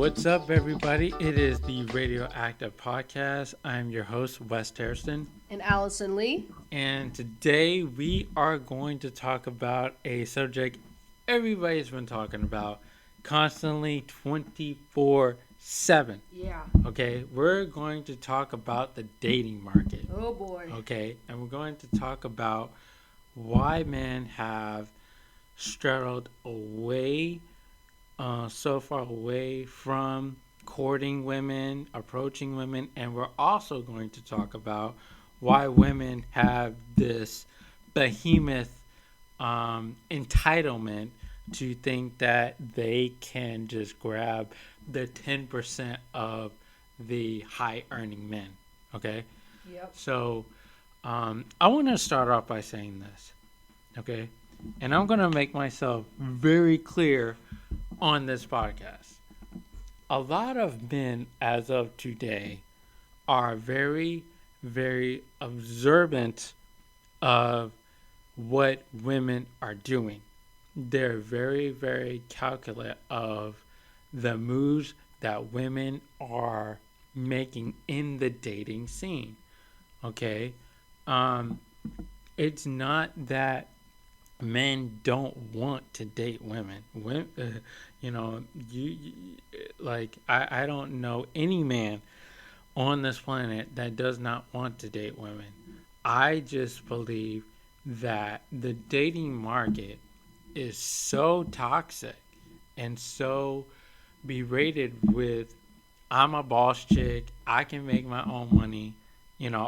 What's up, everybody? It is the Radioactive Podcast. I'm your host, Wes Terraston. And Allison Lee. And today we are going to talk about a subject everybody's been talking about constantly 24/7. Yeah. Okay, we're going to talk about the dating market. Oh, boy. Okay, and we're going to talk about why men have struggled away so far away from courting women, approaching women, and we're also going to talk about why women have this behemoth entitlement to think that they can just grab the 10% of the high earning men. Okay? Yep. So I want to start off by saying this. Okay? And I'm going to make myself very clear on this podcast. A lot of men as of today are very, very observant of what women are doing. They're very, very calculate of the moves that women are making in the dating scene. Okay? It's not that men don't want to date women. I don't know any man on this planet that does not want to date women. I just believe that the dating market is so toxic and so berated with I'm a boss chick, I can make my own money,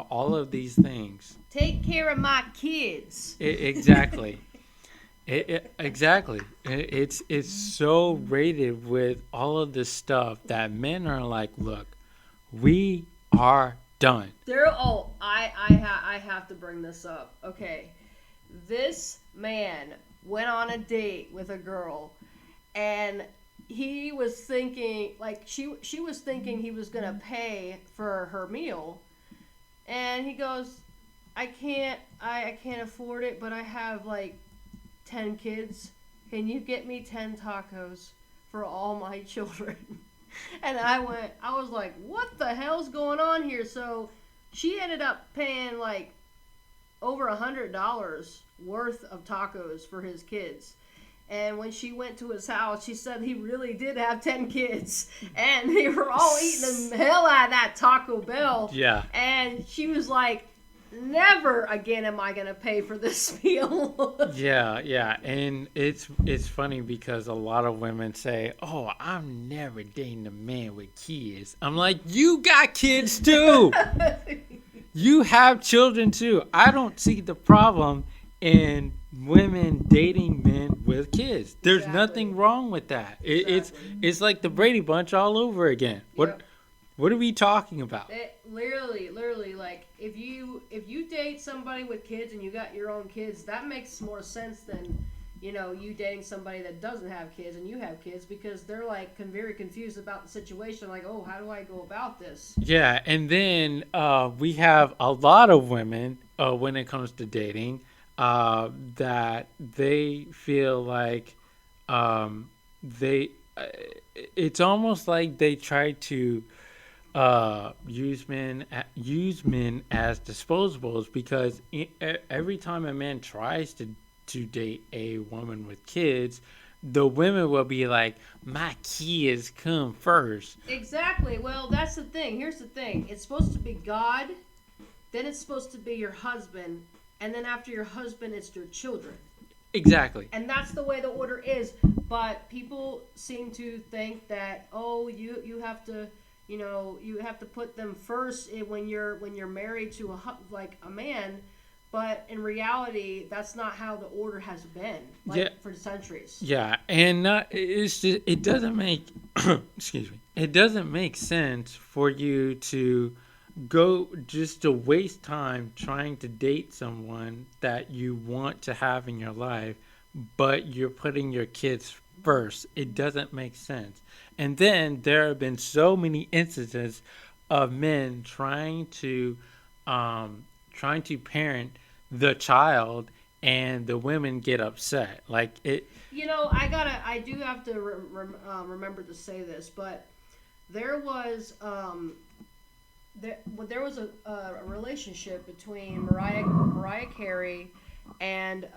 all of these things. Take care of my kids. Exactly. Exactly. It's so rated with all of this stuff that men are like, look, we are done. I have to bring this up. Okay. This man went on a date with a girl and he was thinking, like, she was thinking he was going to pay for her meal. And he goes, I can't afford it, but I have like 10 kids. Can you get me 10 tacos for all my children? And I was like, what the hell's going on here? So she ended up paying like over $100 worth of tacos for his kids. And when she went to his house, she said he really did have 10 kids. And they were all eating the hell out of that Taco Bell. Yeah. And she was like, never again am I going to pay for this meal. Yeah. And it's funny because a lot of women say, oh, I'm never dating a man with kids. I'm like, you got kids too. You have children too. I don't see the problem in women dating men with kids. There's nothing wrong with that. It's like the Brady Bunch all over again. Yep. What are we talking about? Literally, like if you date somebody with kids and you got your own kids, that makes more sense than you dating somebody that doesn't have kids and you have kids, because they're like very confused about the situation. Like, oh, how do I go about this? Yeah, and then we have a lot of women when it comes to dating that they feel like it's almost like they try to use men as disposables, because every time a man tries to date a woman with kids, the women will be like, my kids come first. Exactly. Well, that's the thing. Here's the thing. It's supposed to be God, then it's supposed to be your husband, and then after your husband, it's your children. Exactly. And that's the way the order is. But people seem to think that, oh, you have to, you have to put them first when you're married to a man. But in reality, that's not how the order has been for centuries. Yeah, and it's just, it doesn't make excuse me. It doesn't make sense for you to go just to waste time trying to date someone that you want to have in your life, but you're putting your kids first. It doesn't make sense. And then there have been so many instances of men trying to parent the child, and the women get upset. Like it. I do have to remember to say this, but there was there was a relationship between Mariah Carey and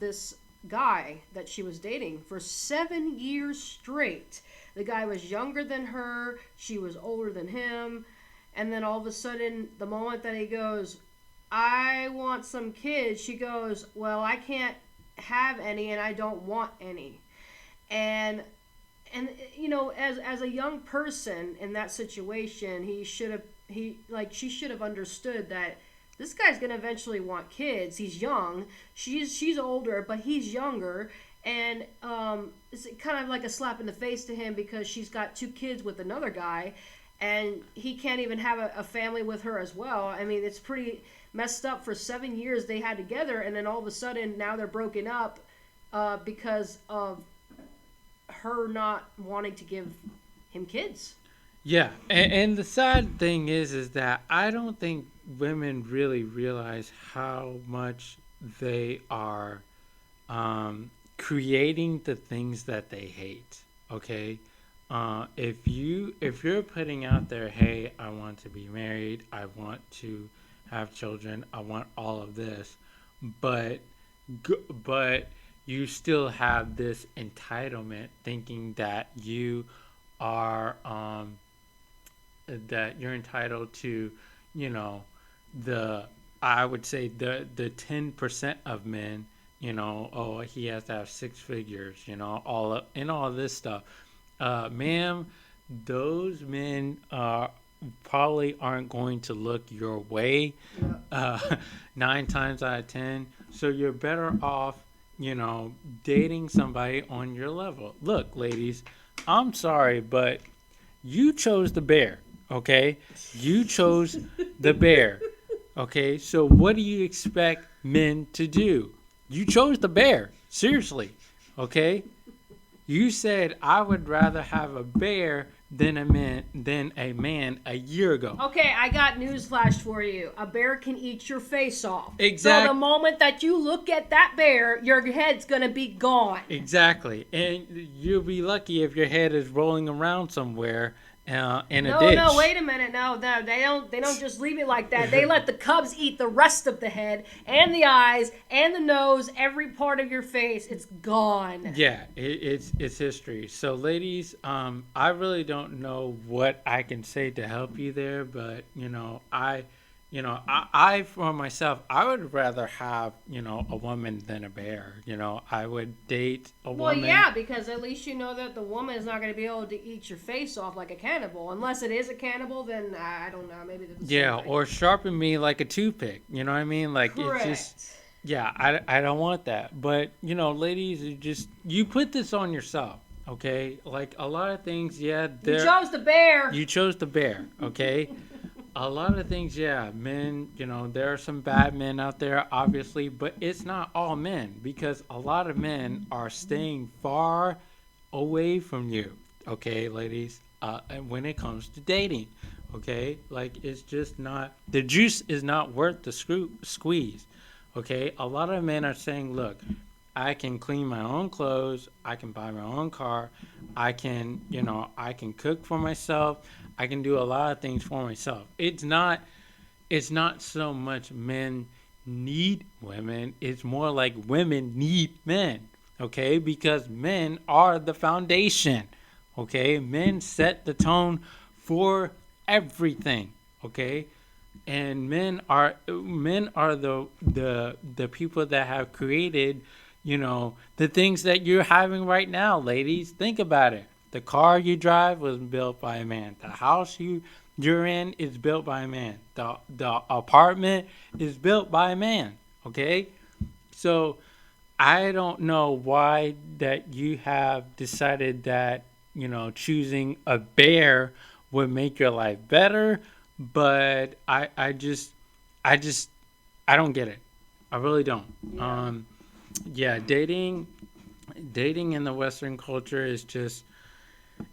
this guy that she was dating for 7 years straight. The guy was younger than her, she was older than him, and then all of a sudden, the moment that he goes, I want some kids, she goes, well, I can't have any and I don't want any. And as a young person in that situation, she should have understood that this guy's gonna eventually want kids. He's young, she's older, but he's younger, and it's kind of like a slap in the face to him because she's got 2 kids with another guy, and he can't even have a family with her as well. I mean, it's pretty messed up. For 7 years they had together, and then all of a sudden now they're broken up because of her not wanting to give him kids. Yeah, and the sad thing is that I don't think women really realize how much they are creating the things that they hate. Okay, if you're putting out there, hey, I want to be married, I want to have children, I want all of this, but but you still have this entitlement, thinking are that you're entitled to, you know, the I would say the 10% of men, oh, he has to have 6 figures, all this stuff. Ma'am, those men probably aren't going to look your way uh, 9 times out of 10. So you're better off, dating somebody on your level. Look, ladies, I'm sorry, but you chose the bear, okay? You chose the bear, okay? So what do you expect men to do? You chose the bear, seriously, okay? You said I would rather have a bear than a man a year ago. Okay, I got news flash for you. A bear can eat your face off. Exactly. So the moment that you look at that bear, your head's gonna be gone. Exactly, and you'll be lucky if your head is rolling around somewhere in a ditch. No, wait a minute. No, they don't just leave it like that. They let the cubs eat the rest of the head and the eyes and the nose, every part of your face. It's gone. Yeah, it's history. So, ladies, I really don't know what I can say to help you there, but I for myself, I would rather have a woman than a bear. I would date a woman. Well, yeah, because at least you know that the woman is not going to be able to eat your face off like a cannibal. Unless it is a cannibal, then I don't know. Maybe that's or sharpen me like a toothpick. You know what I mean? Like Correct. It's just. Yeah, I don't want that. But, ladies, you put this on yourself, okay? Like, a lot of things, yeah. You chose the bear. You chose the bear, okay? A lot of things, yeah. Men, there are some bad men out there, obviously, but it's not all men, because a lot of men are staying far away from you, okay, ladies? And when it comes to dating, okay? Like, it's just not, the juice is not worth the squeeze. Okay, a lot of men are saying, look, I can clean my own clothes, I can buy my own car, I can cook for myself, I can do a lot of things for myself. It's not so much men need women, it's more like women need men, okay? Because men are the foundation, okay? Men set the tone for everything, okay? And men are the people that have created, the things that you're having right now, ladies. Think about it. The car you drive was built by a man. The house you're in is built by a man. The apartment is built by a man. Okay? So I don't know why that you have decided that, choosing a bear would make your life better. But I don't get it. I really don't. Yeah. Dating in the Western culture is just,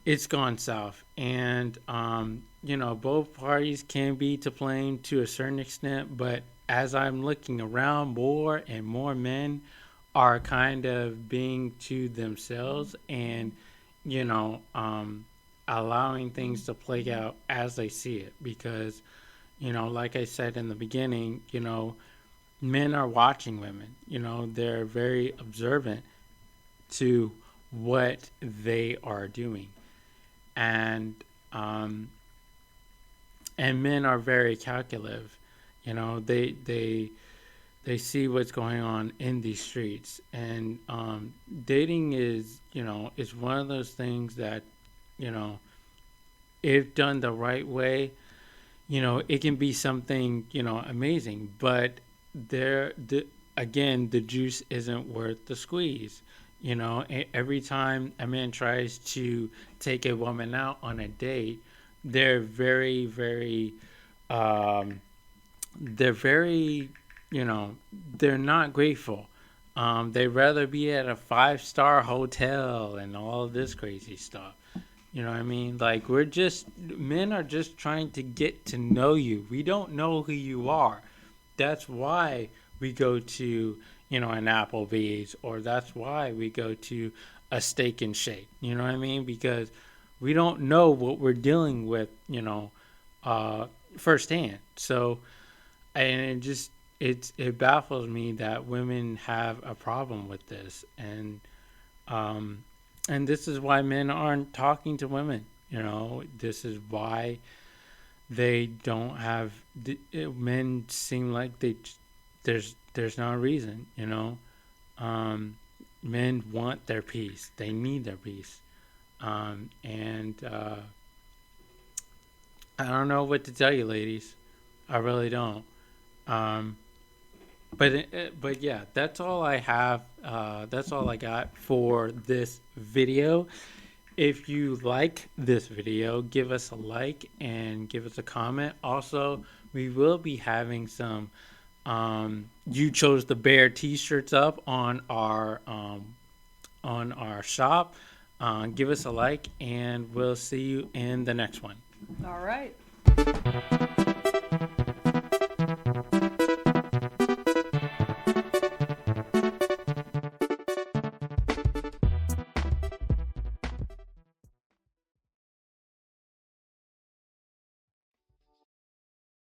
it's gone south. And, both parties can be to blame to a certain extent. But as I'm looking around, more and more men are kind of being to themselves and, allowing things to play out as they see it. Because, like I said in the beginning, men are watching women. They're very observant to what they are doing. And, and men are very calculative. They see what's going on in these streets, and dating is one of those things that, you know if done the right way, it can be something, amazing. But again, the juice isn't worth the squeeze. Every time a man tries to take a woman out on a date, they're very, very, um, they're very, they're not grateful. They'd rather be at a 5-star hotel and all this crazy stuff. You know what I mean? Like, men are just trying to get to know you. We don't know who you are. That's why we go to, an Applebee's, or that's why we go to a Steak and Shake. You know what I mean? Because we don't know what we're dealing with, firsthand. So, and it baffles me that women have a problem with this. Um, and this is why men aren't talking to women. This is why they don't have men seem like there's no reason. Men want their peace. They need their peace. And I don't know what to tell you, ladies. I really don't. Um, but yeah, that's all I have. That's all I got for this video. If you like this video, give us a like and give us a comment. Also, we will be having some You Chose the Bear t-shirts up on our shop. Give us a like, and we'll see you in the next one. All right.